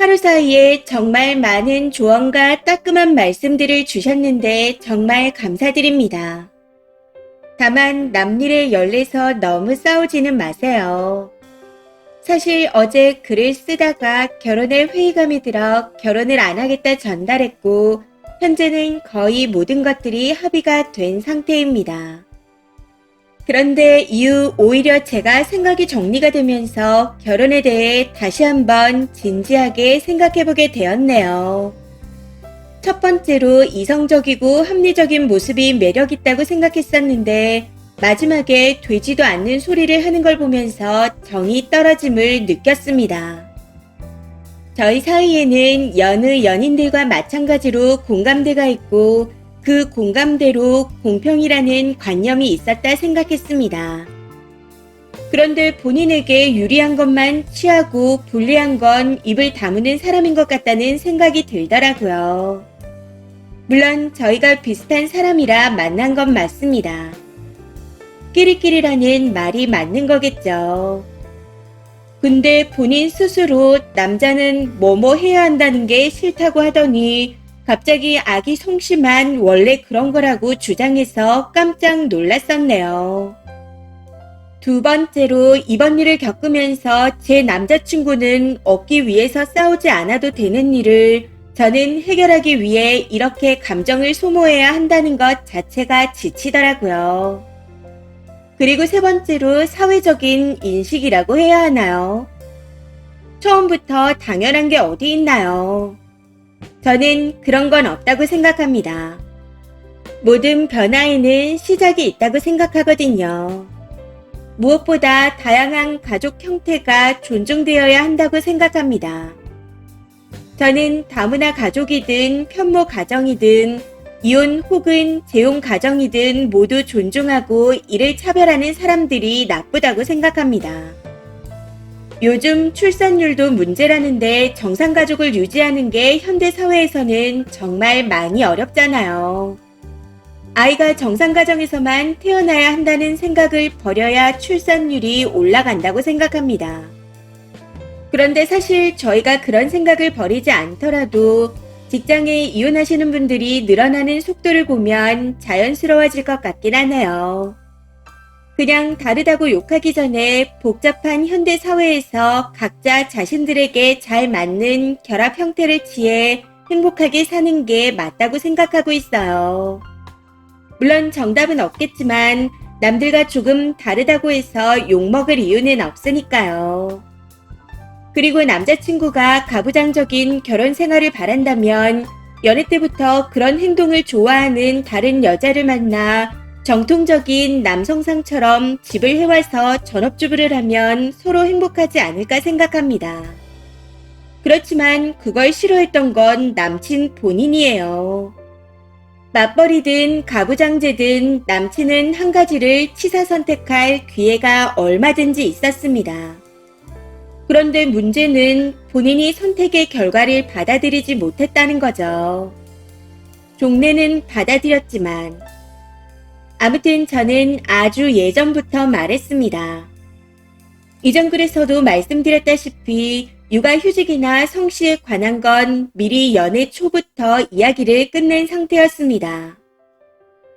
하루 사이에 정말 많은 조언과 따끔한 말씀들을 주셨는데 정말 감사드립니다. 다만 남일에 열내서 너무 싸우지는 마세요. 사실 어제 글을 쓰다가 결혼에 회의감이 들어 결혼을 안 하겠다 전달했고 현재는 거의 모든 것들이 합의가 된 상태입니다. 그런데 이후 오히려 제가 생각이 정리가 되면서 결혼에 대해 다시 한번 진지하게 생각해보게 되었네요. 첫 번째로 이성적이고 합리적인 모습이 매력있다고 생각했었는데 마지막에 되지도 않는 소리를 하는 걸 보면서 정이 떨어짐을 느꼈습니다. 저희 사이에는 여느 연인들과 마찬가지로 공감대가 있고 그 공감대로 공평이라는 관념이 있었다 생각했습니다. 그런데 본인에게 유리한 것만 취하고 불리한 건 입을 다무는 사람인 것 같다는 생각이 들더라고요. 물론 저희가 비슷한 사람이라 만난 건 맞습니다. 끼리끼리라는 말이 맞는 거겠죠. 근데 본인 스스로 남자는 뭐뭐 해야 한다는 게 싫다고 하더니 갑자기 아기 성심한 원래 그런 거라고 주장해서 깜짝 놀랐었네요. 두 번째로 이번 일을 겪으면서 제 남자친구는 얻기 위해서 싸우지 않아도 되는 일을 저는 해결하기 위해 이렇게 감정을 소모해야 한다는 것 자체가 지치더라고요. 그리고 세 번째로 사회적인 인식이라고 해야 하나요? 처음부터 당연한 게 어디 있나요? 저는 그런 건 없다고 생각합니다. 모든 변화에는 시작이 있다고 생각하거든요. 무엇보다 다양한 가족 형태가 존중되어야 한다고 생각합니다. 저는 다문화 가족이든 편모 가정이든 이혼 혹은 재혼 가정이든 모두 존중하고 이를 차별하는 사람들이 나쁘다고 생각합니다. 요즘 출산율도 문제라는데 정상가족을 유지하는 게 현대사회에서는 정말 많이 어렵잖아요. 아이가 정상가정에서만 태어나야 한다는 생각을 버려야 출산율이 올라간다고 생각합니다. 그런데 사실 저희가 그런 생각을 버리지 않더라도 직장에 이혼하시는 분들이 늘어나는 속도를 보면 자연스러워질 것 같긴 하네요. 그냥 다르다고 욕하기 전에 복잡한 현대 사회에서 각자 자신들에게 잘 맞는 결합 형태를 취해 행복하게 사는 게 맞다고 생각하고 있어요. 물론 정답은 없겠지만 남들과 조금 다르다고 해서 욕먹을 이유는 없으니까요. 그리고 남자친구가 가부장적인 결혼 생활을 바란다면 연애 때부터 그런 행동을 좋아하는 다른 여자를 만나 정통적인 남성상처럼 집을 해와서 전업주부를 하면 서로 행복하지 않을까 생각합니다. 그렇지만 그걸 싫어했던 건 남친 본인이에요. 맞벌이든 가부장제든 남친은 한 가지를 취사 선택할 기회가 얼마든지 있었습니다. 그런데 문제는 본인이 선택의 결과를 받아들이지 못했다는 거죠. 종래는 받아들였지만 아무튼 저는 아주 예전부터 말했습니다. 이전 글에서도 말씀드렸다시피 육아휴직이나 성씨에 관한 건 미리 연애 초부터 이야기를 끝낸 상태였습니다.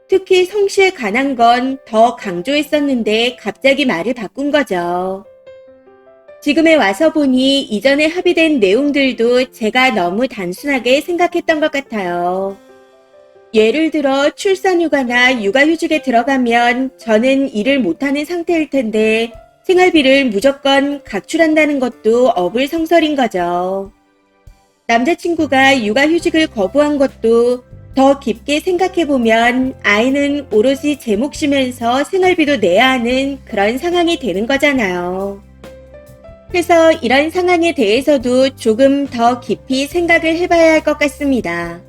특히 성씨에 관한 건 더 강조했었는데 갑자기 말을 바꾼 거죠. 지금에 와서 보니 이전에 합의된 내용들도 제가 너무 단순하게 생각했던 것 같아요. 예를 들어 출산휴가나 육아휴직에 들어가면 저는 일을 못하는 상태일 텐데 생활비를 무조건 각출한다는 것도 어불성설인 거죠. 남자친구가 육아휴직을 거부한 것도 더 깊게 생각해보면 아이는 오로지 제 몫이면서 생활비도 내야 하는 그런 상황이 되는 거잖아요. 그래서 이런 상황에 대해서도 조금 더 깊이 생각을 해봐야 할 것 같습니다.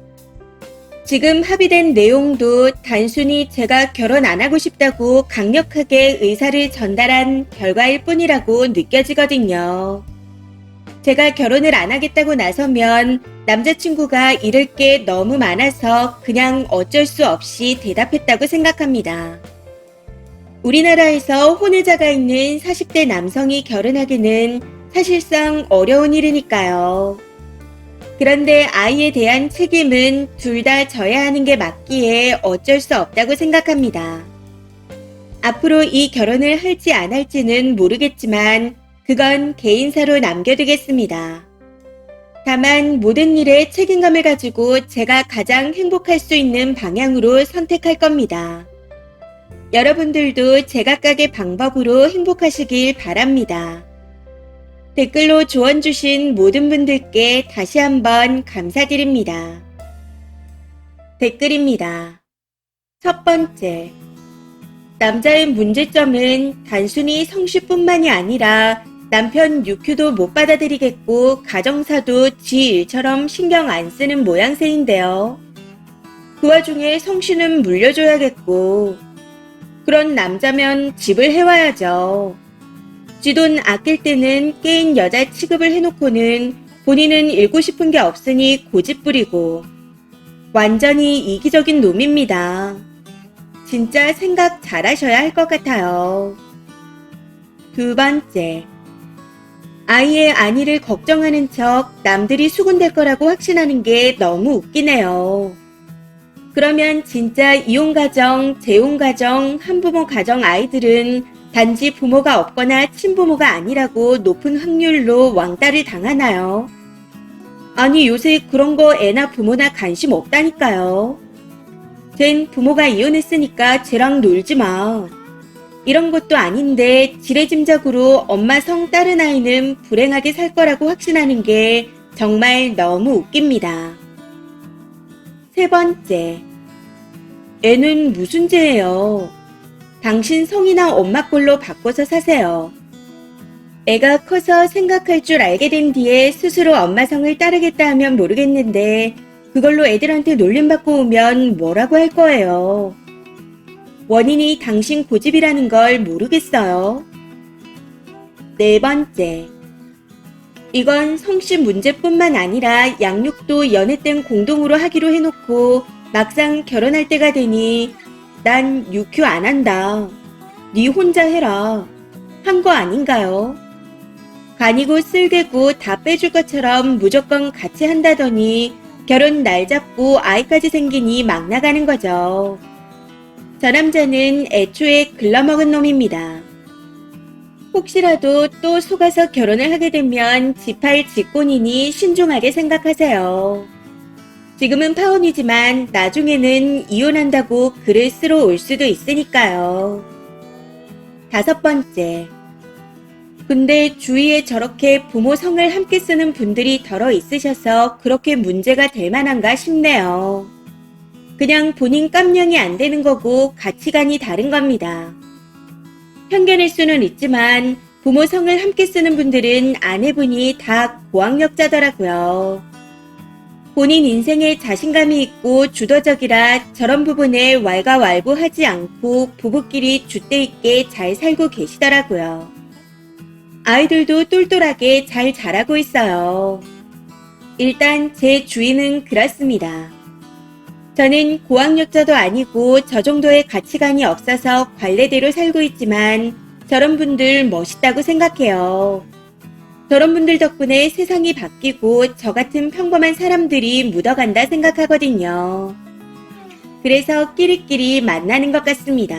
지금 합의된 내용도 단순히 제가 결혼 안 하고 싶다고 강력하게 의사를 전달한 결과일 뿐이라고 느껴지거든요. 제가 결혼을 안 하겠다고 나서면 남자친구가 잃을 게 너무 많아서 그냥 어쩔 수 없이 대답했다고 생각합니다. 우리나라에서 혼외자가 있는 40대 남성이 결혼하기는 사실상 어려운 일이니까요. 그런데 아이에 대한 책임은 둘 다 져야 하는 게 맞기에 어쩔 수 없다고 생각합니다. 앞으로 이 결혼을 할지 안 할지는 모르겠지만 그건 개인사로 남겨두겠습니다. 다만 모든 일에 책임감을 가지고 제가 가장 행복할 수 있는 방향으로 선택할 겁니다. 여러분들도 제각각의 방법으로 행복하시길 바랍니다. 댓글로 조언 주신 모든 분들께 다시 한번 감사드립니다. 댓글입니다. 첫 번째, 남자의 문제점은 단순히 성씨뿐만이 아니라 남편 유큐도 못 받아들이겠고 가정사도 지 일처럼 신경 안 쓰는 모양새인데요. 그 와중에 성씨는 물려줘야겠고, 그런 남자면 집을 해와야죠. 지 돈 아낄 때는 깨인 여자 취급을 해놓고는 본인은 잃고 싶은 게 없으니 고집 부리고 완전히 이기적인 놈입니다. 진짜 생각 잘하셔야 할 것 같아요. 두 번째, 아이의 안위를 걱정하는 척 남들이 수군될 거라고 확신하는 게 너무 웃기네요. 그러면 진짜 이혼가정, 재혼가정, 한부모 가정 아이들은 단지 부모가 없거나 친부모가 아니라고 높은 확률로 왕따를 당하나요? 아니 요새 그런 거 애나 부모나 관심 없다니까요. 쟨 부모가 이혼했으니까 쟤랑 놀지 마. 이런 것도 아닌데 지레짐작으로 엄마 성 다른 아이는 불행하게 살 거라고 확신하는 게 정말 너무 웃깁니다. 세 번째, 애는 무슨 죄예요? 당신 성이나 엄마 꼴로 바꿔서 사세요. 애가 커서 생각할 줄 알게 된 뒤에 스스로 엄마 성을 따르겠다 하면 모르겠는데 그걸로 애들한테 놀림받고 오면 뭐라고 할 거예요. 원인이 당신 고집이라는 걸 모르겠어요. 네 번째, 이건 성씨 문제뿐만 아니라 양육도 연애 땐 공동으로 하기로 해놓고 막상 결혼할 때가 되니 난 유큐 안 한다. 네 혼자 해라. 한 거 아닌가요? 간이고 쓸개고 다 빼줄 것처럼 무조건 같이 한다더니 결혼 날 잡고 아이까지 생기니 막 나가는 거죠. 저 남자는 애초에 글러먹은 놈입니다. 혹시라도 또 속아서 결혼을 하게 되면 집할 직권이니 신중하게 생각하세요. 지금은 파혼이지만 나중에는 이혼한다고 글을 쓰러 올 수도 있으니까요. 다섯 번째, 근데 주위에 저렇게 부모 성을 함께 쓰는 분들이 덜어 있으셔서 그렇게 문제가 될 만한가 싶네요. 그냥 본인 깜냥이 안 되는 거고 가치관이 다른 겁니다. 편견일 수는 있지만 부모 성을 함께 쓰는 분들은 아내분이 다 고학력자더라고요. 본인 인생에 자신감이 있고 주도적이라 저런 부분에 왈가왈부하지 않고 부부끼리 줏대 있게 잘 살고 계시더라고요. 아이들도 똘똘하게 잘 자라고 있어요. 일단 제 주위는 그렇습니다. 저는 고학력자도 아니고 저 정도의 가치관이 없어서 관례대로 살고 있지만 저런 분들 멋있다고 생각해요. 저런 분들 덕분에 세상이 바뀌고 저 같은 평범한 사람들이 묻어간다 생각하거든요. 그래서 끼리끼리 만나는 것 같습니다.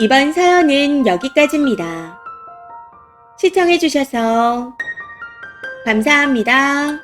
이번 사연은 여기까지입니다. 시청해주셔서 감사합니다.